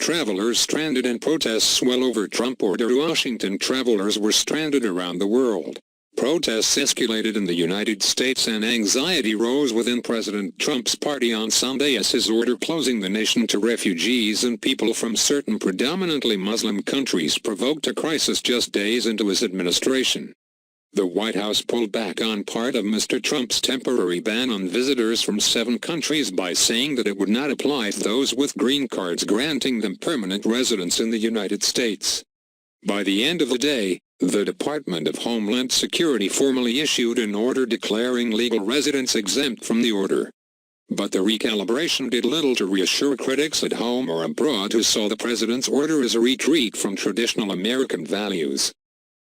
Travelers stranded and protests swell over Trump order. Washington travelers were stranded around the world. Protests escalated in the United States and anxiety rose within President Trump's party on Sunday as his order closing the nation to refugees and people from certain predominantly Muslim countries provoked a crisis just days into his administration. The White House pulled back on part of Mr. Trump's temporary ban on visitors from 7 countries by saying that it would not apply to those with green cards, granting them permanent residence in the United States. By the end of the day, the Department of Homeland Security formally issued an order declaring legal residents exempt from the order. But the recalibration did little to reassure critics at home or abroad who saw the president's order as a retreat from traditional American values.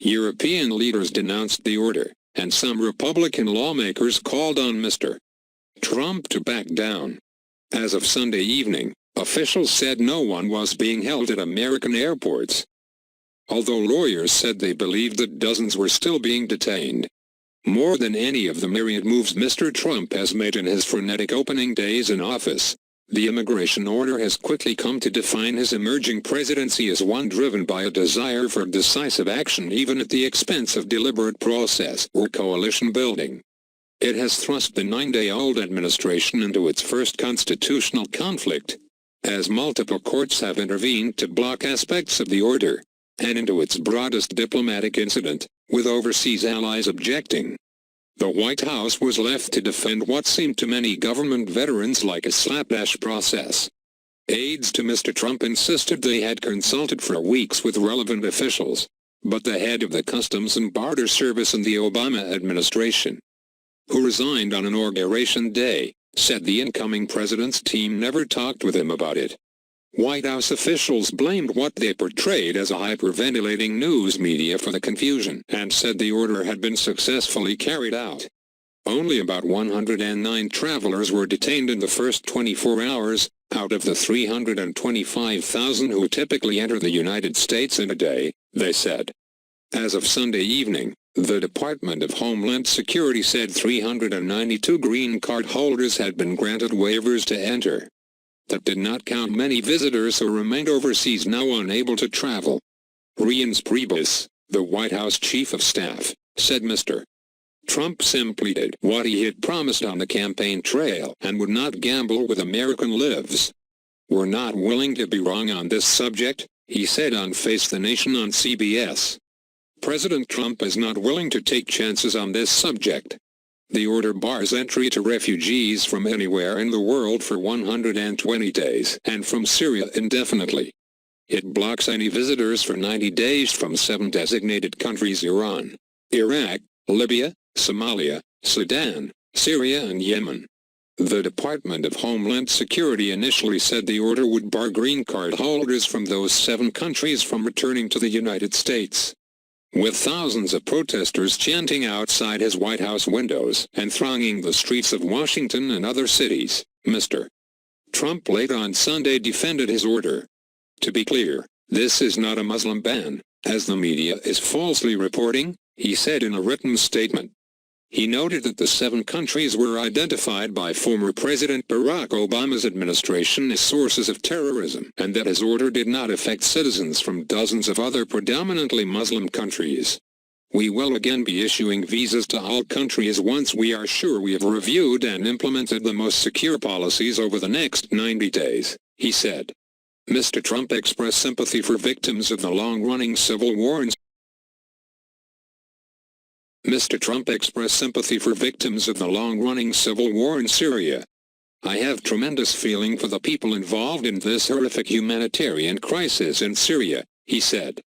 European leaders denounced the order, and some Republican lawmakers called on Mr. Trump to back down. As of Sunday evening, officials said no one was being held at American airports, although lawyers said they believed that dozens were still being detained. More than any of the myriad moves Mr. Trump has made in his frenetic opening days in office, the immigration order has quickly come to define his emerging presidency as one driven by a desire for decisive action even at the expense of deliberate process or coalition building. It has thrust the 9-day-old administration into its first constitutional conflict, as multiple courts have intervened to block aspects of the order, and into its broadest diplomatic incident, with overseas allies objecting. The White House was left to defend what seemed to many government veterans like a slapdash process. Aides to Mr. Trump insisted they had consulted for weeks with relevant officials, but the head of the Customs and Border Service in the Obama administration, who resigned on Inauguration Day, said the incoming president's team never talked with him about it. White House officials blamed what they portrayed as a hyperventilating news media for the confusion and said the order had been successfully carried out. Only about 109 travelers were detained in the first 24 hours, out of the 325,000 who typically enter the United States in a day, they said. As of Sunday evening, the Department of Homeland Security said 392 green card holders had been granted waivers to enter. That did not count many visitors who remained overseas now unable to travel. Reince Priebus, the White House Chief of Staff, said Mr. Trump simply did what he had promised on the campaign trail and would not gamble with American lives. "We're not willing to be wrong on this subject," he said on Face the Nation on CBS. President Trump is not willing to take chances on this subject. The order bars entry to refugees from anywhere in the world for 120 days and from Syria indefinitely. It blocks any visitors for 90 days from 7 designated countries: Iran, Iraq, Libya, Somalia, Sudan, Syria and Yemen. The Department of Homeland Security initially said the order would bar green card holders from those 7 countries from returning to the United States. With thousands of protesters chanting outside his White House windows and thronging the streets of Washington and other cities, Mr. Trump late on Sunday defended his order. "To be clear, this is not a Muslim ban, as the media is falsely reporting," he said in a written statement. He noted that the 7 countries were identified by former President Barack Obama's administration as sources of terrorism, and that his order did not affect citizens from dozens of other predominantly Muslim countries. "We will again be issuing visas to all countries once we are sure we have reviewed and implemented the most secure policies over the next 90 days, he said. Mr. Trump expressed sympathy for victims of the long-running civil war in Mr. Trump expressed sympathy for victims of the long-running civil war in Syria. "I have tremendous feeling for the people involved in this horrific humanitarian crisis in Syria," he said.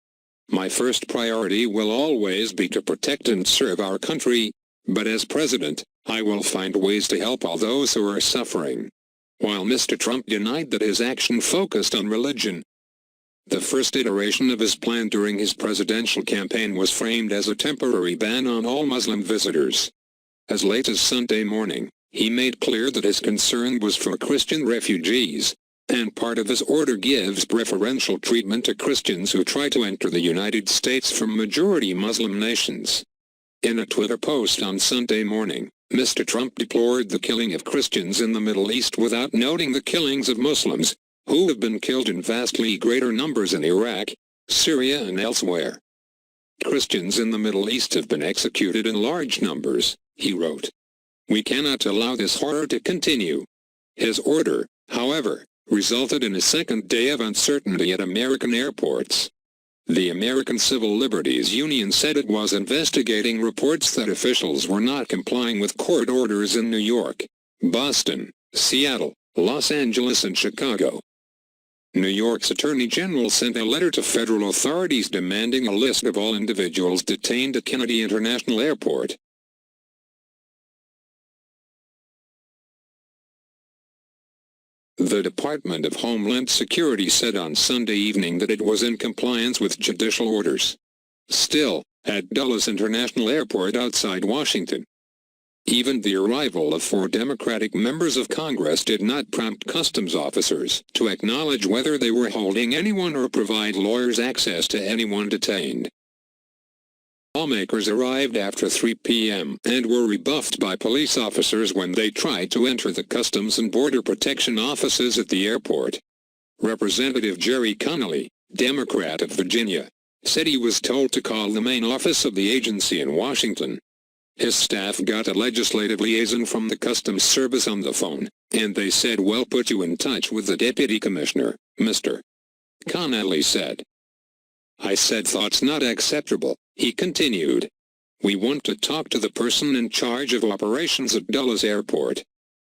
"My first priority will always be to protect and serve our country, but as president, I will find ways to help all those who are suffering." While Mr. Trump denied that his action focused on religion, the first iteration of his plan during his presidential campaign was framed as a temporary ban on all Muslim visitors. As late as Sunday morning, he made clear that his concern was for Christian refugees, and part of his order gives preferential treatment to Christians who try to enter the United States from majority Muslim nations. In a Twitter post on Sunday morning, Mr. Trump deplored the killing of Christians in the Middle East without noting the killings of Muslims, who have been killed in vastly greater numbers in Iraq, Syria and elsewhere. Christians in the Middle East have been executed in large numbers, he wrote. We cannot allow this horror to continue. His order, however, resulted in a second day of uncertainty at American airports. The American Civil Liberties Union said it was investigating reports that officials were not complying with court orders in New York, Boston, Seattle, Los Angeles and Chicago. New York's Attorney General sent a letter to federal authorities demanding a list of all individuals detained at Kennedy International Airport. The Department of Homeland Security said on Sunday evening that it was in compliance with judicial orders. Still, at Dulles International Airport outside Washington, even the arrival of 4 Democratic members of Congress did not prompt customs officers to acknowledge whether they were holding anyone or provide lawyers access to anyone detained. Lawmakers arrived after 3 p.m. and were rebuffed by police officers when they tried to enter the Customs and Border Protection offices at the airport. Representative Jerry Connolly, Democrat of Virginia, said he was told to call the main office of the agency in Washington. His staff got a legislative liaison from the Customs Service on the phone, and they said we'll put you in touch with the Deputy Commissioner, Mr. Connolly said. I said that's not acceptable, he continued. We want to talk to the person in charge of operations at Dulles Airport.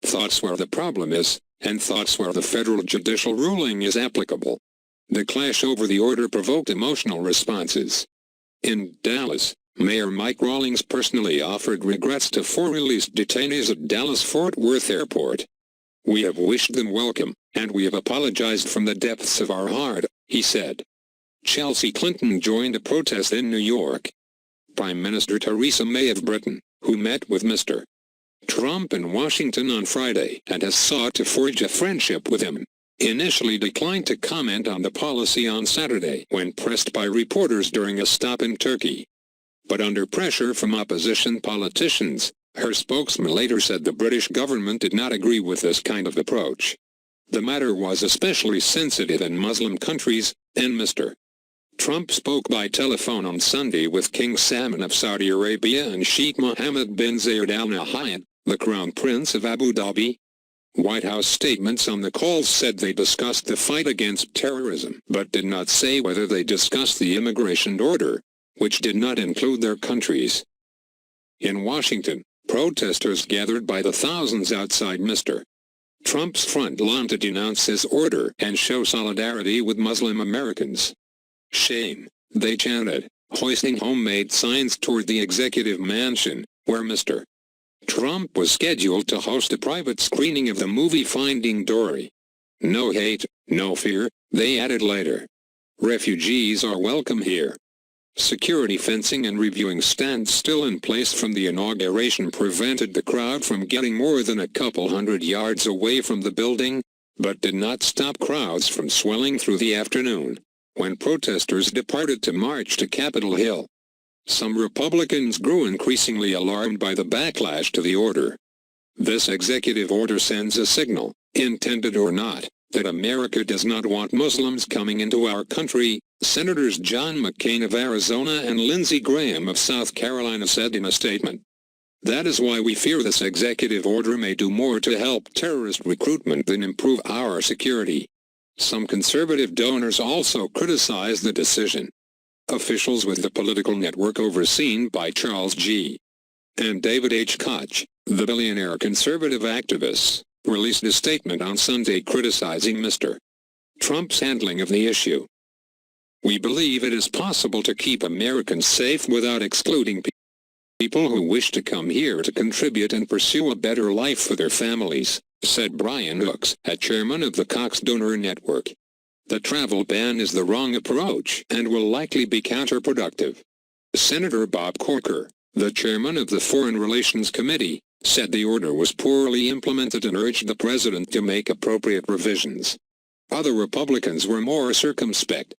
That's where the problem is, and that's where the federal judicial ruling is applicable. The clash over the order provoked emotional responses. In Dallas, Mayor Mike Rawlings personally offered regrets to 4 released detainees at Dallas-Fort Worth Airport. We have wished them welcome, and we have apologized from the depths of our heart, he said. Chelsea Clinton joined a protest in New York. Prime Minister Theresa May of Britain, who met with Mr. Trump in Washington on Friday and has sought to forge a friendship with him, initially declined to comment on the policy on Saturday when pressed by reporters during a stop in Turkey. But under pressure from opposition politicians, her spokesman later said the British government did not agree with this kind of approach. The matter was especially sensitive in Muslim countries, and Mr. Trump spoke by telephone on Sunday with King Salman of Saudi Arabia and Sheikh Mohammed bin Zayed Al Nahyan, the Crown Prince of Abu Dhabi. White House statements on the calls said they discussed the fight against terrorism, but did not say whether they discussed the immigration order, which did not include their countries. In Washington, protesters gathered by the thousands outside Mr. Trump's front lawn to denounce his order and show solidarity with Muslim Americans. Shame, they chanted, hoisting homemade signs toward the executive mansion, where Mr. Trump was scheduled to host a private screening of the movie Finding Dory. No hate, no fear, they added later. Refugees are welcome here. Security fencing and reviewing stands still in place from the inauguration prevented the crowd from getting more than a couple hundred yards away from the building, but did not stop crowds from swelling through the afternoon, when protesters departed to march to Capitol Hill. Some Republicans grew increasingly alarmed by the backlash to the order. This executive order sends a signal, intended or not, that America does not want Muslims coming into our country, Senators John McCain of Arizona and Lindsey Graham of South Carolina said in a statement. That is why we fear this executive order may do more to help terrorist recruitment than improve our security. Some conservative donors also criticized the decision. Officials with the political network overseen by Charles G. and David H. Koch, the billionaire conservative activists, released a statement on Sunday criticizing Mr. Trump's handling of the issue. We believe it is possible to keep Americans safe without excluding people who wish to come here to contribute and pursue a better life for their families, said Brian Hooks, a chairman of the Cox Donor Network. The travel ban is the wrong approach and will likely be counterproductive. Senator Bob Corker, the chairman of the Foreign Relations Committee, said the order was poorly implemented and urged the president to make appropriate revisions. Other Republicans were more circumspect.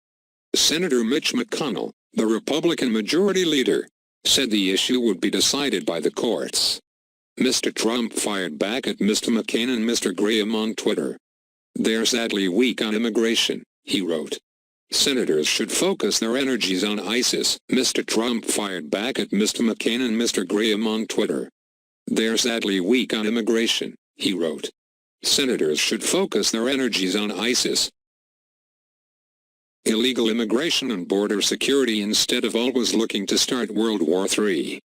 Senator Mitch McConnell, the Republican majority leader, said the issue would be decided by the courts. Mr. Trump fired back at Mr. McCain and Mr. Graham on Twitter. They're sadly weak on immigration, he wrote. Senators should focus their energies on ISIS, Mr. Trump fired back at Mr. McCain and Mr. Graham on Twitter. They're sadly weak on immigration, he wrote. Senators should focus their energies on ISIS, illegal immigration and border security instead of always looking to start World War III.